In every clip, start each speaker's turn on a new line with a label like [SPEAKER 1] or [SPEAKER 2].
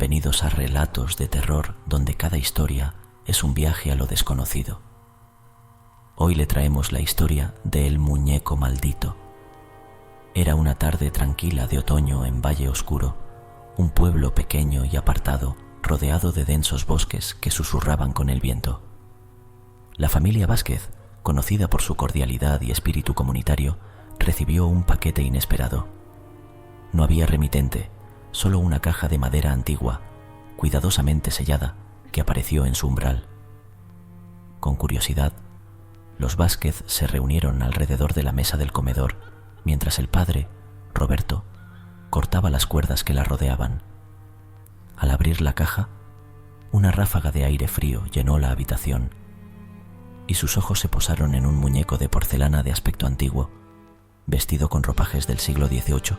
[SPEAKER 1] Bienvenidos a Relatos de Terror, donde cada historia es un viaje a lo desconocido. Hoy le traemos la historia de El Muñeco Maldito. Era una tarde tranquila de otoño en Valle Oscuro, un pueblo pequeño y apartado, rodeado de densos bosques que susurraban con el viento. La familia Vázquez, conocida por su cordialidad y espíritu comunitario, recibió un paquete inesperado. No había remitente, solo una caja de madera antigua, cuidadosamente sellada, que apareció en su umbral. Con curiosidad, los Vázquez se reunieron alrededor de la mesa del comedor, mientras el padre, Roberto, cortaba las cuerdas que la rodeaban. Al abrir la caja, una ráfaga de aire frío llenó la habitación, y sus ojos se posaron en un muñeco de porcelana de aspecto antiguo, vestido con ropajes del siglo XVIII.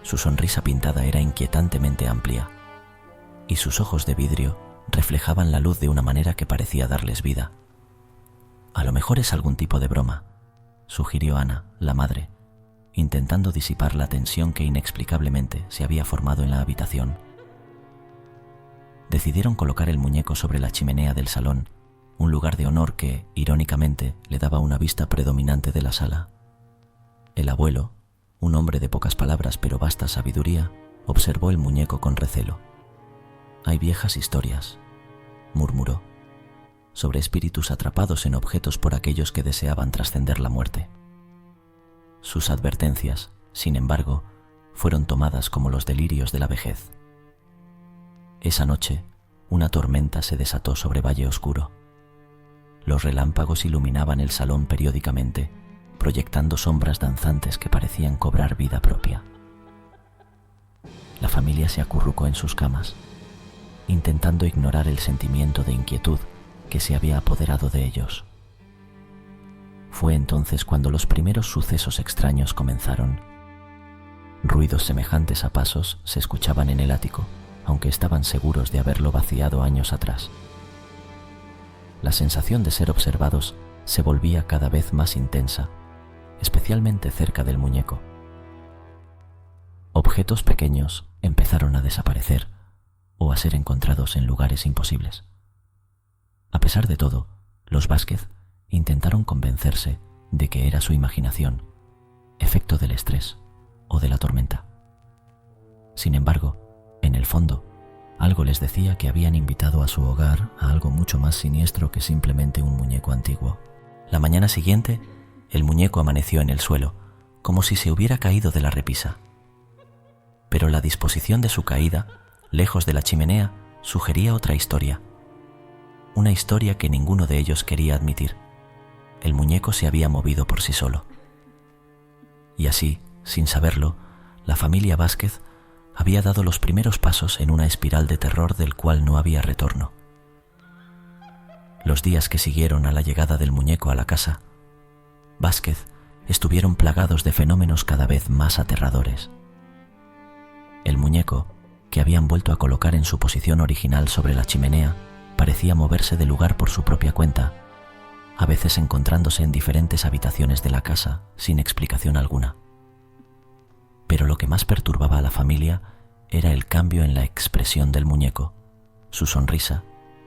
[SPEAKER 1] Su sonrisa pintada era inquietantemente amplia, y sus ojos de vidrio reflejaban la luz de una manera que parecía darles vida. «A lo mejor es algún tipo de broma», sugirió Ana, la madre, intentando disipar la tensión que inexplicablemente se había formado en la habitación. Decidieron colocar el muñeco sobre la chimenea del salón, un lugar de honor que, irónicamente, le daba una vista predominante de la sala. El abuelo, un hombre de pocas palabras pero vasta sabiduría, observó el muñeco con recelo. «Hay viejas historias», murmuró, «sobre espíritus atrapados en objetos por aquellos que deseaban trascender la muerte». Sus advertencias, sin embargo, fueron tomadas como los delirios de la vejez. Esa noche, una tormenta se desató sobre Valle Oscuro. Los relámpagos iluminaban el salón periódicamente, proyectando sombras danzantes que parecían cobrar vida propia. La familia se acurrucó en sus camas, intentando ignorar el sentimiento de inquietud que se había apoderado de ellos. Fue entonces cuando los primeros sucesos extraños comenzaron. Ruidos semejantes a pasos se escuchaban en el ático, aunque estaban seguros de haberlo vaciado años atrás. La sensación de ser observados se volvía cada vez más intensa, especialmente cerca del muñeco. Objetos pequeños empezaron a desaparecer o a ser encontrados en lugares imposibles. A pesar de todo, los Vázquez intentaron convencerse de que era su imaginación, efecto del estrés o de la tormenta. Sin embargo, en el fondo, algo les decía que habían invitado a su hogar a algo mucho más siniestro que simplemente un muñeco antiguo. La mañana siguiente, el muñeco amaneció en el suelo, como si se hubiera caído de la repisa. Pero la disposición de su caída, lejos de la chimenea, sugería otra historia. Una historia que ninguno de ellos quería admitir. El muñeco se había movido por sí solo. Y así, sin saberlo, la familia Vázquez había dado los primeros pasos en una espiral de terror del cual no había retorno. Los días que siguieron a la llegada del muñeco a la casa, Vázquez estuvieron plagados de fenómenos cada vez más aterradores. El muñeco, que habían vuelto a colocar en su posición original sobre la chimenea, parecía moverse de lugar por su propia cuenta, a veces encontrándose en diferentes habitaciones de la casa sin explicación alguna. Pero lo que más perturbaba a la familia era el cambio en la expresión del muñeco. Su sonrisa,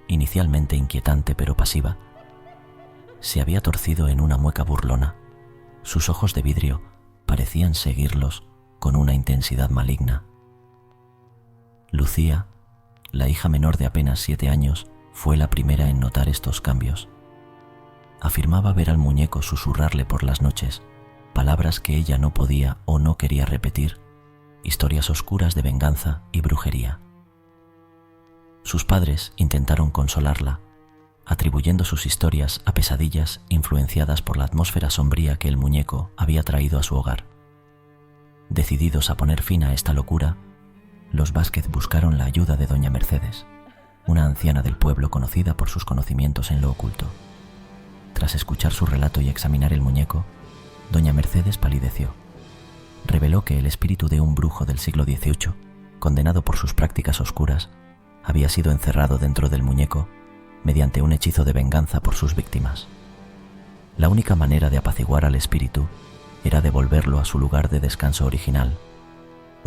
[SPEAKER 1] inicialmente inquietante pero pasiva, se había torcido en una mueca burlona. Sus ojos de vidrio parecían seguirlos con una intensidad maligna. Lucía, la hija menor de apenas 7 años, fue la primera en notar estos cambios. Afirmaba ver al muñeco susurrarle por las noches palabras que ella no podía o no quería repetir, historias oscuras de venganza y brujería. Sus padres intentaron consolarla, atribuyendo sus historias a pesadillas influenciadas por la atmósfera sombría que el muñeco había traído a su hogar. Decididos a poner fin a esta locura, los Vázquez buscaron la ayuda de doña Mercedes, una anciana del pueblo conocida por sus conocimientos en lo oculto. Tras escuchar su relato y examinar el muñeco, doña Mercedes palideció. Reveló que el espíritu de un brujo del siglo XVIII, condenado por sus prácticas oscuras, había sido encerrado dentro del muñeco mediante un hechizo de venganza por sus víctimas. La única manera de apaciguar al espíritu era devolverlo a su lugar de descanso original,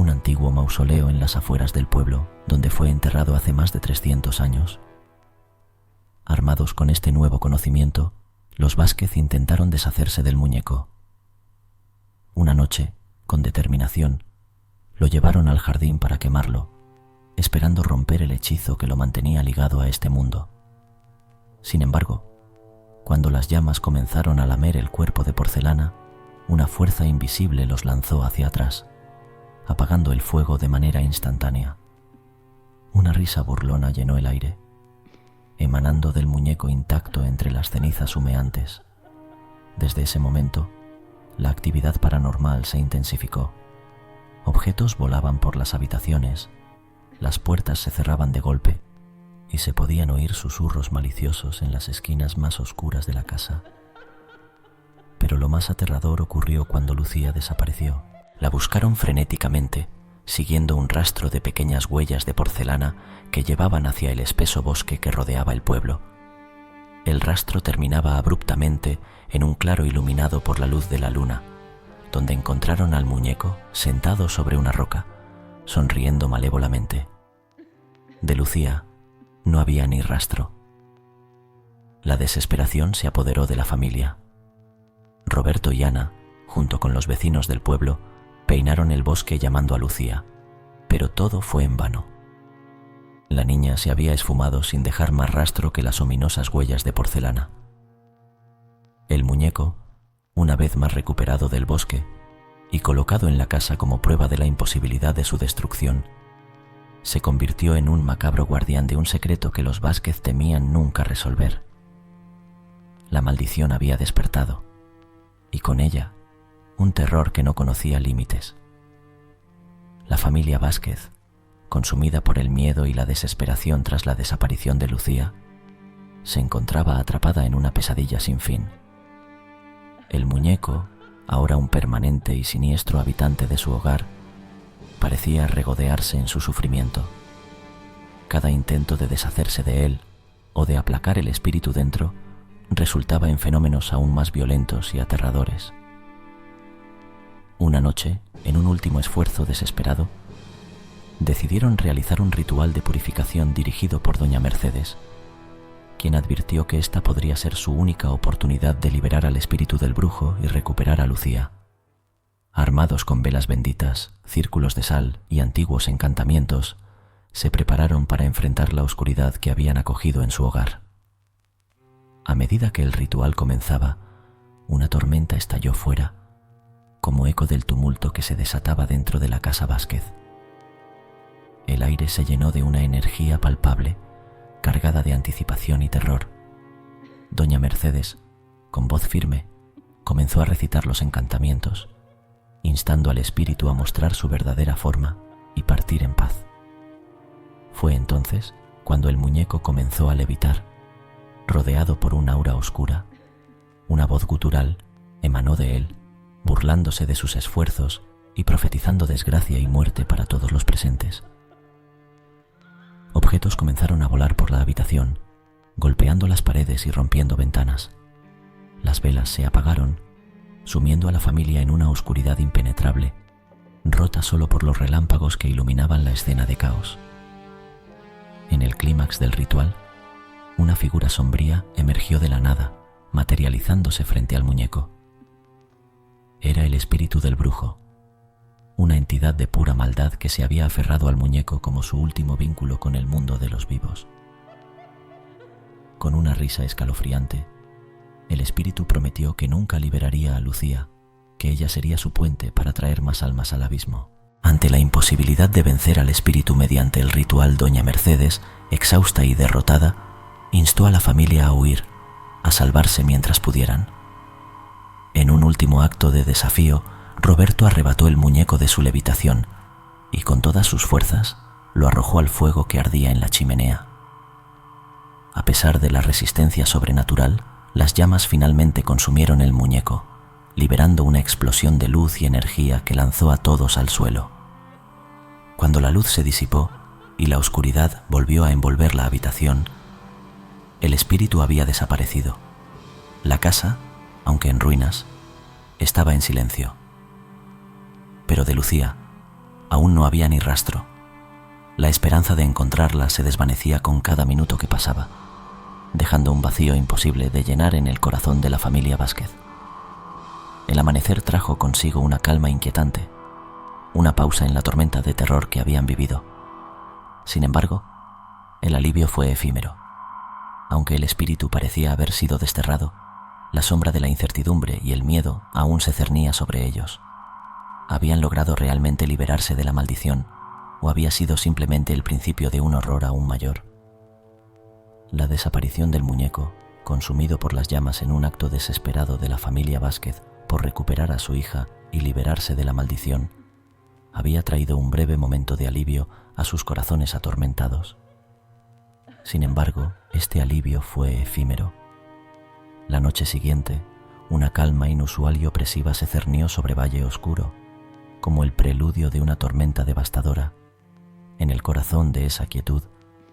[SPEAKER 1] un antiguo mausoleo en las afueras del pueblo donde fue enterrado hace más de 300 años. Armados con este nuevo conocimiento, los Vázquez intentaron deshacerse del muñeco. Una noche, con determinación, lo llevaron al jardín para quemarlo, esperando romper el hechizo que lo mantenía ligado a este mundo. Sin embargo, cuando las llamas comenzaron a lamer el cuerpo de porcelana, una fuerza invisible los lanzó hacia atrás, apagando el fuego de manera instantánea. Una risa burlona llenó el aire, emanando del muñeco intacto entre las cenizas humeantes. Desde ese momento, la actividad paranormal se intensificó. Objetos volaban por las habitaciones, las puertas se cerraban de golpe y se podían oír susurros maliciosos en las esquinas más oscuras de la casa. Pero lo más aterrador ocurrió cuando Lucía desapareció. La buscaron frenéticamente, siguiendo un rastro de pequeñas huellas de porcelana que llevaban hacia el espeso bosque que rodeaba el pueblo. El rastro terminaba abruptamente en un claro iluminado por la luz de la luna, donde encontraron al muñeco sentado sobre una roca, sonriendo malévolamente. De Lucía no había ni rastro. La desesperación se apoderó de la familia. Roberto y Ana, junto con los vecinos del pueblo, peinaron el bosque llamando a Lucía, pero todo fue en vano. La niña se había esfumado sin dejar más rastro que las ominosas huellas de porcelana. El muñeco, una vez más recuperado del bosque y colocado en la casa como prueba de la imposibilidad de su destrucción, se convirtió en un macabro guardián de un secreto que los Vázquez temían nunca resolver. La maldición había despertado, y con ella un terror que no conocía límites. La familia Vázquez, consumida por el miedo y la desesperación tras la desaparición de Lucía, se encontraba atrapada en una pesadilla sin fin. El muñeco, ahora un permanente y siniestro habitante de su hogar, parecía regodearse en su sufrimiento. Cada intento de deshacerse de él o de aplacar el espíritu dentro resultaba en fenómenos aún más violentos y aterradores. Una noche, en un último esfuerzo desesperado, decidieron realizar un ritual de purificación dirigido por doña Mercedes, quien advirtió que esta podría ser su única oportunidad de liberar al espíritu del brujo y recuperar a Lucía. Armados con velas benditas, círculos de sal y antiguos encantamientos, se prepararon para enfrentar la oscuridad que habían acogido en su hogar. A medida que el ritual comenzaba, una tormenta estalló fuera, como eco del tumulto que se desataba dentro de la casa Vázquez. El aire se llenó de una energía palpable, cargada de anticipación y terror. Doña Mercedes, con voz firme, comenzó a recitar los encantamientos, instando al espíritu a mostrar su verdadera forma y partir en paz. Fue entonces cuando el muñeco comenzó a levitar, rodeado por un aura oscura. Una voz gutural emanó de él, burlándose de sus esfuerzos y profetizando desgracia y muerte para todos los presentes. Objetos comenzaron a volar por la habitación, golpeando las paredes y rompiendo ventanas. Las velas se apagaron, sumiendo a la familia en una oscuridad impenetrable, rota solo por los relámpagos que iluminaban la escena de caos. En el clímax del ritual, una figura sombría emergió de la nada, materializándose frente al muñeco. Era el espíritu del brujo, una entidad de pura maldad que se había aferrado al muñeco como su último vínculo con el mundo de los vivos. Con una risa escalofriante, el espíritu prometió que nunca liberaría a Lucía, que ella sería su puente para traer más almas al abismo. Ante la imposibilidad de vencer al espíritu mediante el ritual, doña Mercedes, exhausta y derrotada, instó a la familia a huir, a salvarse mientras pudieran. En un último acto de desafío, Roberto arrebató el muñeco de su levitación y con todas sus fuerzas lo arrojó al fuego que ardía en la chimenea. A pesar de la resistencia sobrenatural, las llamas finalmente consumieron el muñeco, liberando una explosión de luz y energía que lanzó a todos al suelo. Cuando la luz se disipó y la oscuridad volvió a envolver la habitación, el espíritu había desaparecido. La casa, aunque en ruinas, estaba en silencio. Pero de Lucía aún no había ni rastro. La esperanza de encontrarla se desvanecía con cada minuto que pasaba, dejando un vacío imposible de llenar en el corazón de la familia Vázquez. El amanecer trajo consigo una calma inquietante, una pausa en la tormenta de terror que habían vivido. Sin embargo, el alivio fue efímero. Aunque el espíritu parecía haber sido desterrado, la sombra de la incertidumbre y el miedo aún se cernía sobre ellos. ¿Habían logrado realmente liberarse de la maldición o había sido simplemente el principio de un horror aún mayor? La desaparición del muñeco, consumido por las llamas en un acto desesperado de la familia Vázquez por recuperar a su hija y liberarse de la maldición, había traído un breve momento de alivio a sus corazones atormentados. Sin embargo, este alivio fue efímero. La noche siguiente, una calma inusual y opresiva se cernió sobre Valle Oscuro, como el preludio de una tormenta devastadora. En el corazón de esa quietud,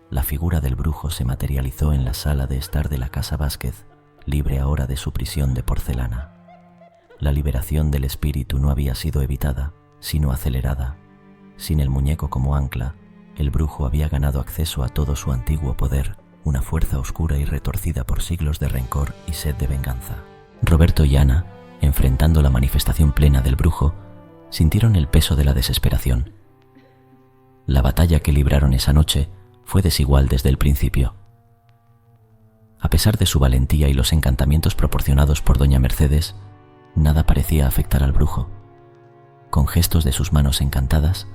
[SPEAKER 1] la figura del brujo se materializó en la sala de estar de la casa Vázquez, libre ahora de su prisión de porcelana. La liberación del espíritu no había sido evitada, sino acelerada. Sin el muñeco como ancla, el brujo había ganado acceso a todo su antiguo poder, una fuerza oscura y retorcida por siglos de rencor y sed de venganza. Roberto y Ana, enfrentando la manifestación plena del brujo, sintieron el peso de la desesperación. La batalla que libraron esa noche fue desigual desde el principio. A pesar de su valentía y los encantamientos proporcionados por doña Mercedes, nada parecía afectar al brujo. Con gestos de sus manos encantadas,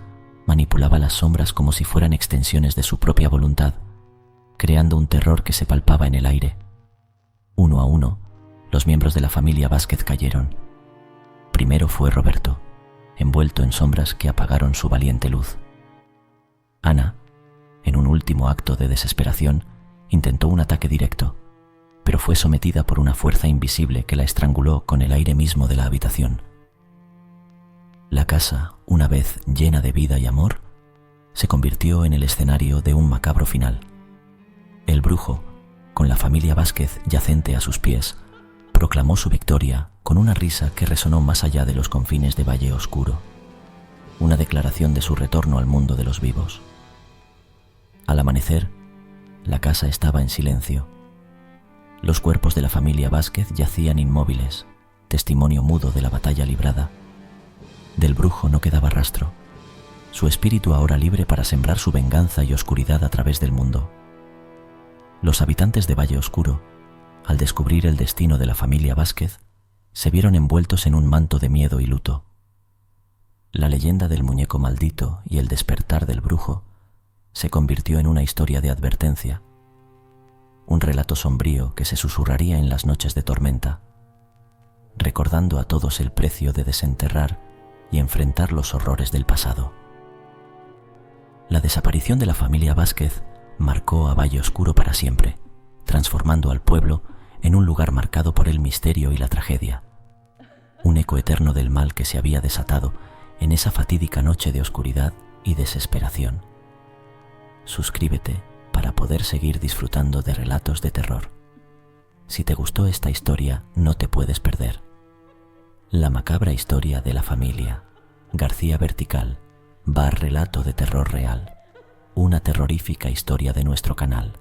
[SPEAKER 1] manipulaba las sombras como si fueran extensiones de su propia voluntad, creando un terror que se palpaba en el aire. Uno a uno, los miembros de la familia Vázquez cayeron. Primero fue Roberto, envuelto en sombras que apagaron su valiente luz. Ana, en un último acto de desesperación, intentó un ataque directo, pero fue sometida por una fuerza invisible que la estranguló con el aire mismo de la habitación. La casa, una vez llena de vida y amor, se convirtió en el escenario de un macabro final. El brujo, con la familia Vázquez yacente a sus pies, proclamó su victoria con una risa que resonó más allá de los confines de Valle Oscuro, una declaración de su retorno al mundo de los vivos. Al amanecer, la casa estaba en silencio. Los cuerpos de la familia Vázquez yacían inmóviles, testimonio mudo de la batalla librada. Del brujo no quedaba rastro, su espíritu ahora libre para sembrar su venganza y oscuridad a través del mundo. Los habitantes de Valle Oscuro, al descubrir el destino de la familia Vázquez, se vieron envueltos en un manto de miedo y luto. La leyenda del muñeco maldito y el despertar del brujo se convirtió en una historia de advertencia, un relato sombrío que se susurraría en las noches de tormenta, recordando a todos el precio de desenterrar y enfrentar los horrores del pasado. La desaparición de la familia Vázquez marcó a Valle Oscuro para siempre, transformando al pueblo en un lugar marcado por el misterio y la tragedia, un eco eterno del mal que se había desatado en esa fatídica noche de oscuridad y desesperación. Suscríbete para poder seguir disfrutando de relatos de terror. Si te gustó esta historia, no te puedes perder La macabra historia de la familia García Vertical, bar relato de terror real, una terrorífica historia de nuestro canal.